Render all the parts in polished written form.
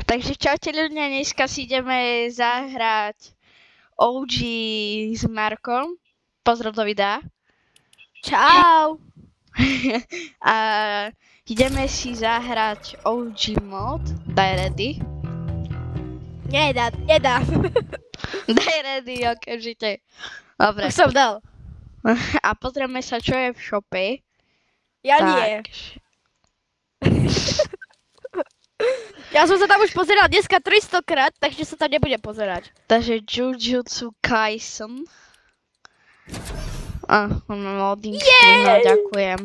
Takže čaute ľudia, dneska si ideme zahrať OG s Markom. Pozdrav do videa. Čau. A ideme si zahrať OG mod. Daj ready. Nedám. Daj ready, okamžite. Dobre. Už som dal. A pozrieme sa, čo je v shope. Ja nie. Ja som sa tam už pozeral dneska 300 krát, takže sa tam nebudem pozerať. Takže Jujutsu Kaisen. Loading screen, no, ďakujem.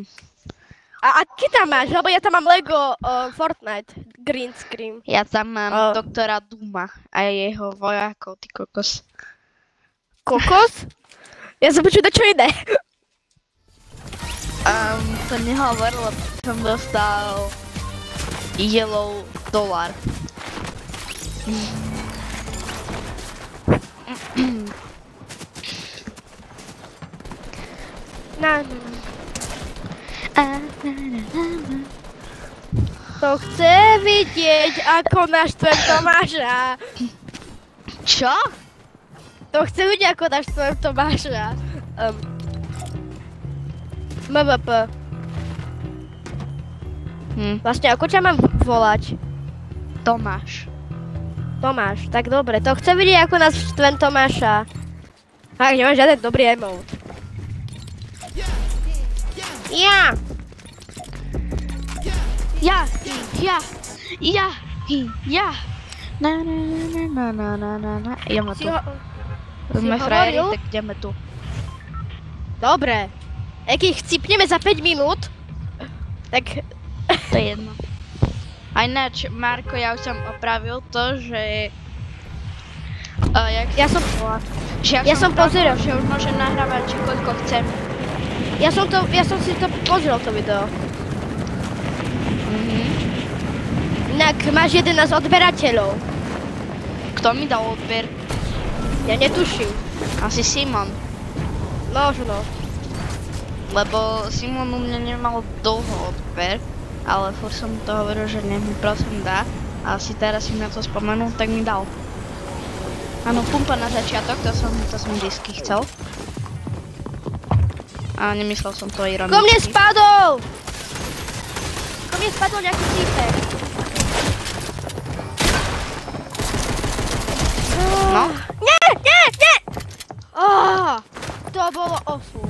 A aký tam máš? Lebo ja tam mám Lego Fortnite green screen. Ja tam mám doktora Duma a jeho vojakov, ty kokos. Kokos? Ja som počul čo iné. To nehovor, lebo som dostal yellow dollar. To chce vidieť, ako naštvem Tomáša. Čo? To chce vidieť, ako naštvem Tomáša. MVP. Vlastne, ako ťa mám volať? Tomáš. Tomáš, tak dobre. To chce vidieť, ako nás štvem Tomáša. Tak, nemám žiaden dobrý emote. Ja! Na. Ideme tu. Sme frajeri, tak ideme tu. Dobre. Keď chcípneme za 5 minút, tak... To je jedno. A ináč, Marko, ja už som opravil to, že... Ja som pozeral. Že už môžem nahrávať, či koľko chcem. Ja som si to pozrel, to video. Inak máš 11 odberateľov. Kto mi dal odber? Ja netuším. Asi Simon. Možno. Lebo Simon u mňa nemal dlho odber, ale furt som to hovoril, že nech mi prosím dá. A asi teraz si na to spomenul, tak mi dal. Áno, pumpa na začiatok, to som vždycky chcel. A nemyslel som to ironicky. Ko mne spadol nejaký týpek. No? Nie! To bolo awful.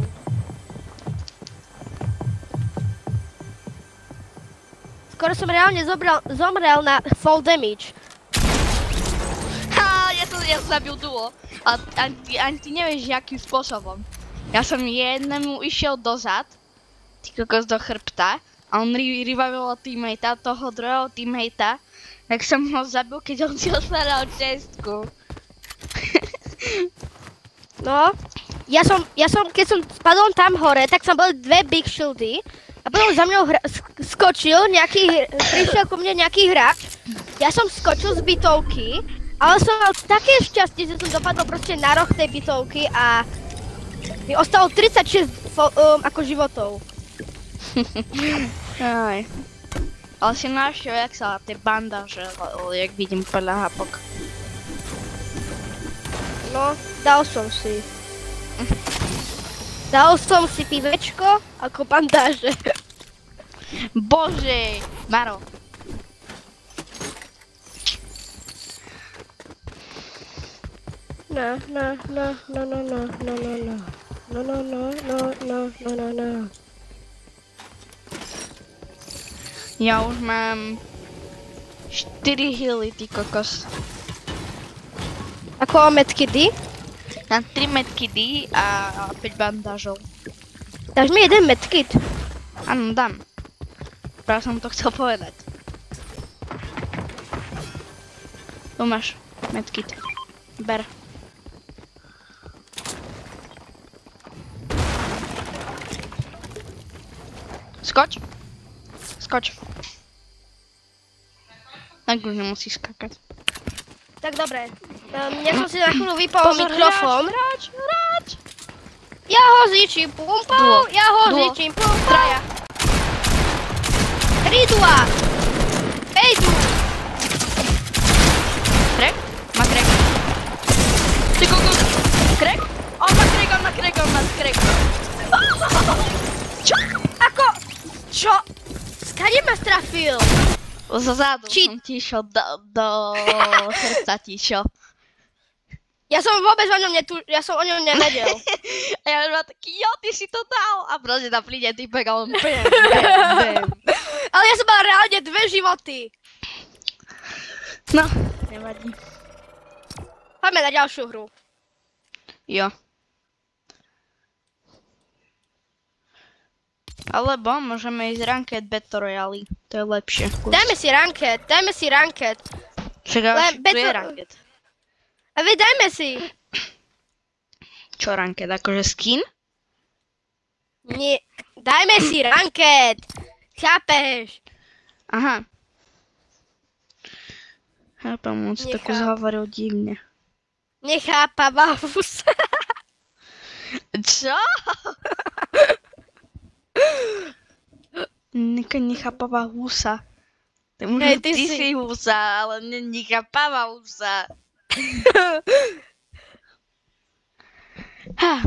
Skoro som reálne zomrel na full damage. Ja som zabil duo. A ani ty nevieš, akým spôsobom. Ja som jednému išiel dozad, ty kokos do chrbta, a on revivil teammatea, toho druhého teammatea, tak som ho zabil, keď on si otváral čestku. No, ja som, keď som spadol tam hore, tak som bol 2 big shieldy a potom za mňou skočil prišiel ku mne nejaký hráč, ja som skočil z bytovky, ale som mal také šťastie, že som dopadol proste na roh tej bytovky a mi ostalo 36 ako životov. Aj. Ale si našiel, jak sa tie bandaže, jak vidím podľa hapok. No, dal som si. Dal som si pivečko ako bandáže. Bože, Maro. No. Ja už mám 4 healy, ty kokos. Ako medkity? Mám 3 medkity a 5 bandážov. Dáš mi jeden medkit? Áno, dám. Práve som to chcel povedať. Tu máš medkit. Ber. Skoč. Tak už nemusíš skakať. Tak dobre. Ja som si na chvíľu vypol mikrofón. Hráč! Ja ho zničím pumpou, Traja. 3-2. 5-2. zabil? Zozadu Či- som ti išiel do chrbta ti išiel. Ja som vôbec ja som o ňom nevedel. A ja už mám taký, jo, ty si to dal. A proste tam príde typek a on bam. Ale ja som mal reálne 2 životy. No, nevadí. Poďme na ďalšiu hru. Jo. Alebo môžeme ísť Ranked Battle Royale. To je lepšie. Dajme si ranked. Však ale Len tu je Battle- Ranked. A vy dajme si. Čo Ranked? Akože skin? Nie, dajme si ranked. Chápeš? Aha. Chápem, on si takú Nechápem. zhovoril divne. Nechápava husa. Čo? Nechápava husa. Hej, Ty si husa, ale nechápava husa.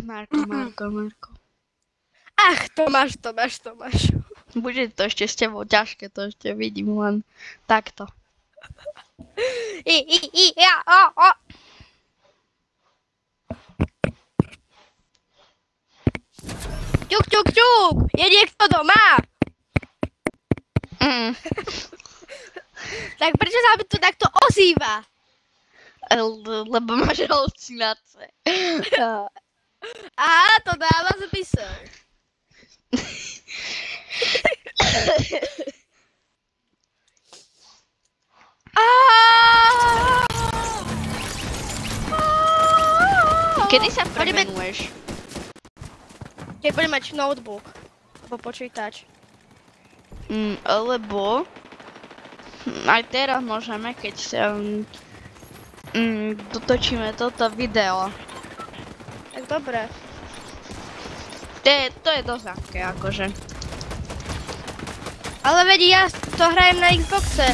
Marko. Ach, Tomáš. Bude to ešte s tebou ťažké, to ešte vidím len takto. O. Ťuk. Je niekto doma? Tak prečo sa mi tu takto ozýva? Lebo máš halucinácie. Aha, to dáva zmysel. Kedy sa premenuješ? Keď budem mať notebook. Alebo počítač. Alebo aj teraz môžeme, keď sa dotočíme toto video. Tak dobre. To je dosť ľahké, akože. Ale veď ja to hrajem na Xboxe.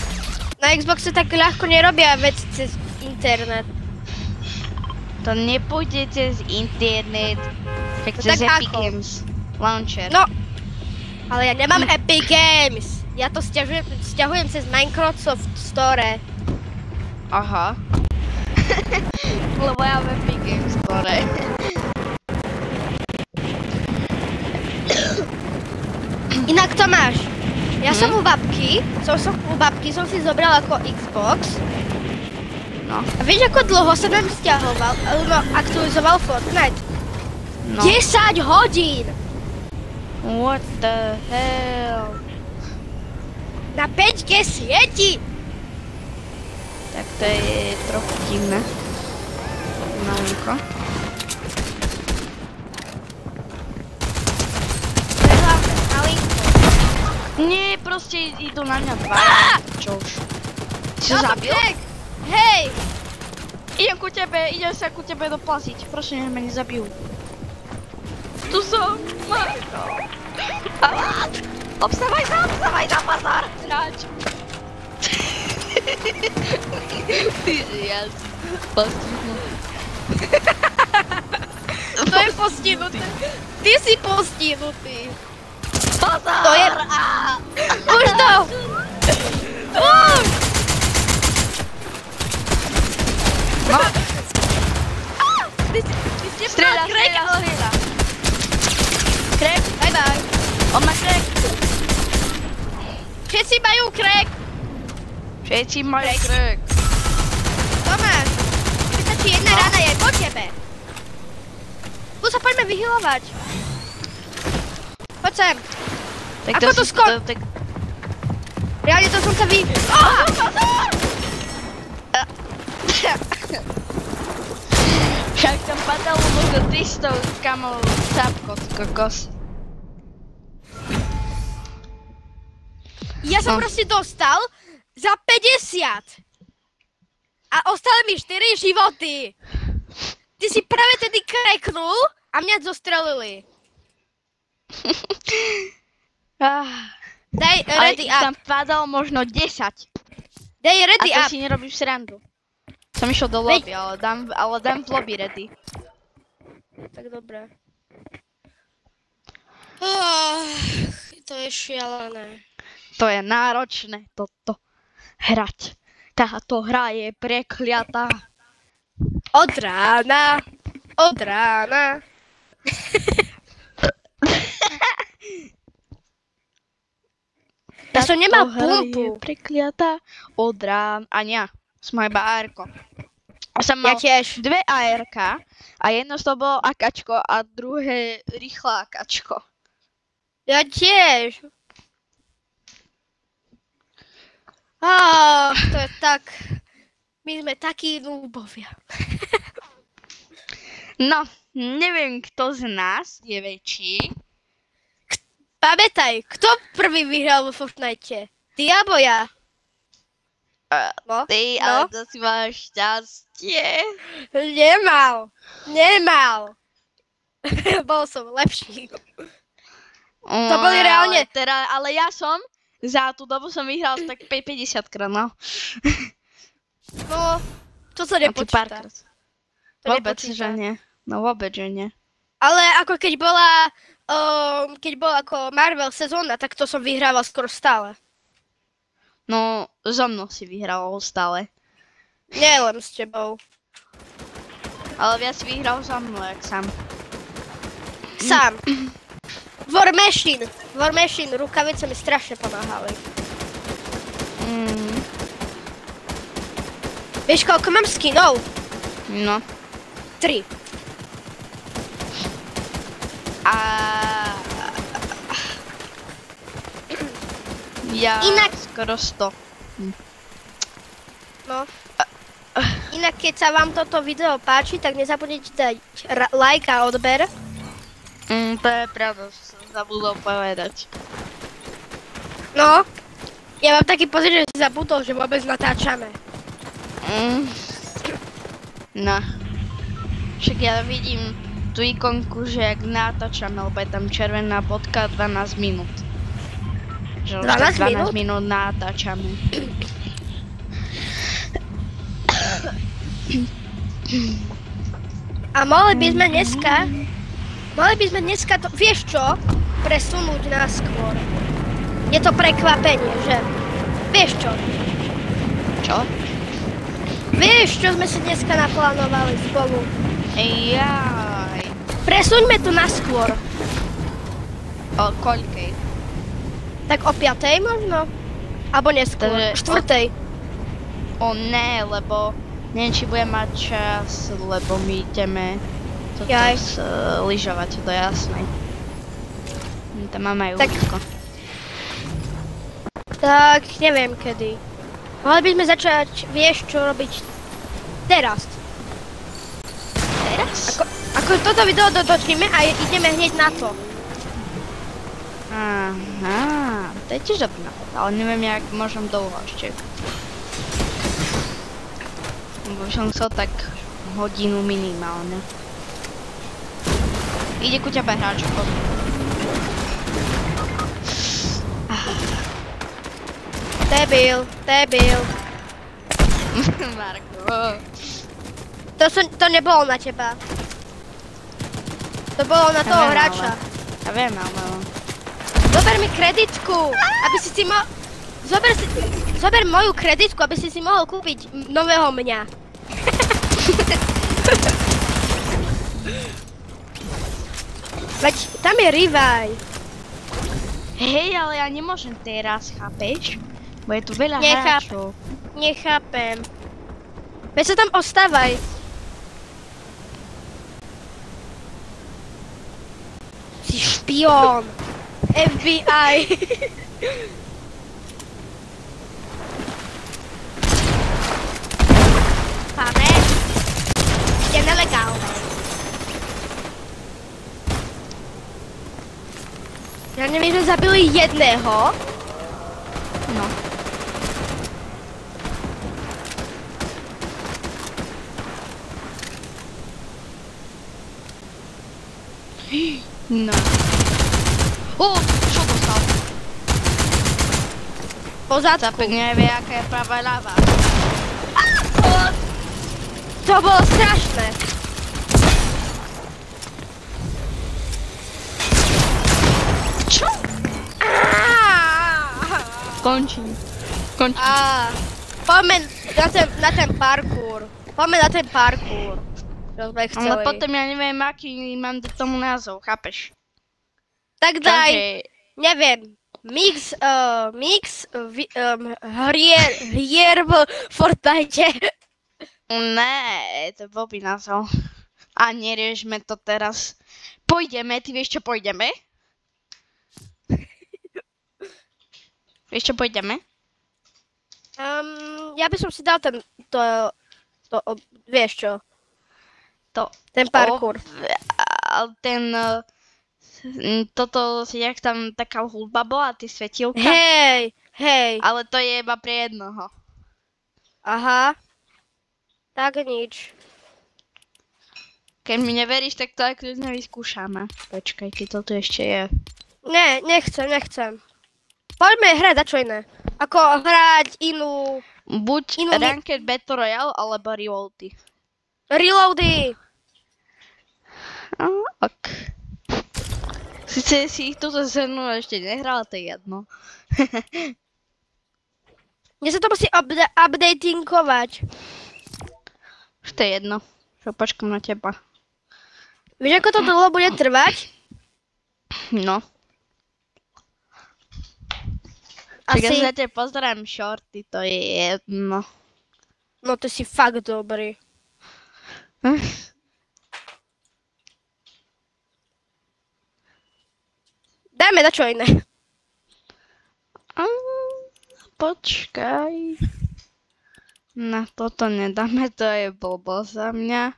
Na Xboxe tak ľahko nerobia veci cez internet. To nepôjde cez internet, tak No cez tak Epic ako? Games Launcher. No, ale ja nemám Epic Games. Ja to stiahujem cez Microsoft Store. Aha. Lebo ja mám Epic Games Store. Inak Tomáš, ja som u babky, som si zobral ako Xbox. No, A vieš, ako dlho sa nám stiahoval, aktualizoval Fortnite? no. 10 hodín! What the hell? Na 5G sieti! Tak to je trochu divné. Malinko. To je hlavné, malinko. Nie, proste idú na mňa dva. Čo už? Si No ho to zabil? crack. Hej! Idem sa ku tebe doplaziť. Prosím, nech ma nezabijú. Tu som, Marko. Obstávaj sa, pozor! Hráč. Ja postihnutý. To je postihnutý. Ty si postihnutý. Pozor! To je... Už to! Už! No, Ty si strieľa. Crack, bye. On má crack. Všetci majú crack. Všetci majú crack. Tomáš, či jedna rana je po tebe. Tu sa poďme vyhylovať. Poď sem. Tak Ako to skoro? Tak... Reálne to som sa vy... Však tam padalo možno 300 kamov sápko, kokos. Ja som No. proste dostal za 50. A ostali mi 4 životy. Ty si práve tedy kreknul a mňa zostrelili. Daj Ale ready ich up. tam padalo možno 10. Daj A ready to up. si nerobíš srandu. Som išiel do lobby, ale dám v lobby ready. Tak dobre. To je šialené. To je náročné toto hrať. Táto hra je prekliatá. Od rána. Ja som nemal Táto hra je pumpu. prekliatá od rán. A nie, som iba AR-ko. Som Ja mal tiež. dve AR-ka a jedno z toho bolo akačko a druhé rýchle akačko. Ja tiež. To je tak. My sme takí núbovia. No, neviem, kto z nás je väčší. Pamätaj, kto prvý vyhral vo Fortnite? Ty alebo ja? No, Ty, no. ale to si máš šťastie. Nemal. Bol som lepší. To boli reálne- Ale ja som, za tú dobu som vyhral tak 50 krát, no. No, to sa A ty nepočíta. párkrát. To Vôbec, nepočíta. že nie. No vôbec, že nie. Ale ako keď bola ako Marvel sezóna, tak to som vyhrával skoro stále. No, so mnou si vyhral stále. Nie len s tebou. Ale viac si vyhral so mnou, jak sám. Sám. War Machine, rukavice mi strašne pomáhali. Vieš, koľko mám skinov? No. 3. A... Ja Inak- skoro 100. No. Inak, keď sa vám toto video páči, tak nezabudnite dať like a odber. To je pravda, že som zabudol povedať. No. Ja mám taký pocit, že si zabudol, že vôbec natáčame. No. Však ja vidím tú ikonku, že jak natáčame, lebo je tam červená bodka 12 minút. Že už 12 tak minút? 12 minút natáčame. A mohli by sme dneska to, vieš čo, presunúť na skôr. Je to prekvapenie, že? Vieš čo? Čo? Vieš, čo sme si dneska naplánovali spolu? Jaj. Presuňme to na skôr. O koľkej? Tak o 5:00 možno? Alebo neskôr, Takže- 4:00. O ne, lebo neviem, či budem mať čas, lebo my ideme toto Jaj. lyžovať do Jasnej. Tam máme aj Tak- úzko. Tak, neviem kedy. Mohli by sme začať, vieš čo robiť teraz. Teraz? Ako toto video dotočíme a ideme hneď na to. Aha, to je tiež dobrý nápad, ale neviem, jak môžem dlho ešte. Lebo som chcel tak hodinu minimálne. Ide ku tebe hráčko. Debil. Marko. To nebolo na teba. To bolo na toho Neviem, hráča. Ja viem, ale... Zober mi kreditku, aby si mohol... Zober moju kreditku, aby si mohol kúpiť nového mňa. Veď tam je Revive. Hej, ale ja nemôžem teraz, chápeš? Bo je tu veľa Nechápem. hráčov. Nechápem. Veď sa tam ostávaj. Si špión. FBI. Pane. Je nelegálne. Ja neviem, že zabili jedného. No. No. Čo dostal? Po zadku. Zapek nevie, aká je pravá ľava. To bolo strašné. Čo? Končím. A poďme na ten parkour. Poďme na ten parkour. Čo sme chceli. Ale potom ja neviem, aký mám do tomu názov, chápeš? Tak daj, Takže, neviem, mix hier v Fortnite. ne, to je blbý názov. A neriežme to teraz. Pôjdeme, ty vieš čo pôjdeme? Vieš čo pôjdeme? Ja by som si dal vieš čo, ten parkour. Toto, jak tam taká hudba bola, tie svetielka. Hej. Ale to je iba pre jednoho. Aha. Tak nič. Keď mi neveríš, tak to aj kľudne vyskúšame. Počkaj, keď to tu ešte je. Ne, nechcem. Poďme hrať za čo iné. Ako hrať inú... Buď Ranked Battle Royale, alebo Reloady. Reloady! Ok. Sice si ich túto zhrnul ešte nehral, to je jedno. Mne sa to musí updatingovať. Už to je jedno. Čo počkám na teba. Vieš, ako to dlho bude trvať? No. Čiže ja Asi... sa te pozerám shorty, to je jedno. No ty si fakt dobrý. Dajme na čo iné. Počkaj. Na toto nedáme, to je blbo za mňa.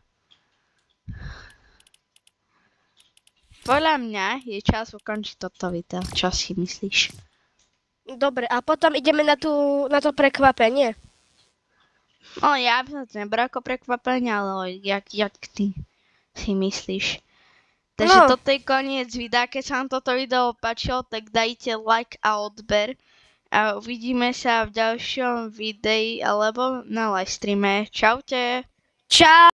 Podľa mňa je čas ukončiť toto video. Čo si myslíš? Dobre, a potom ideme na to prekvapenie. No ja by som to nebral ako prekvapenie, ale jak ty si myslíš. Takže No. toto je koniec videa. Keď sa vám toto video páčilo, tak dajte like a odber. A uvidíme sa v ďalšom videi alebo na livestreame. Čaute. Čau!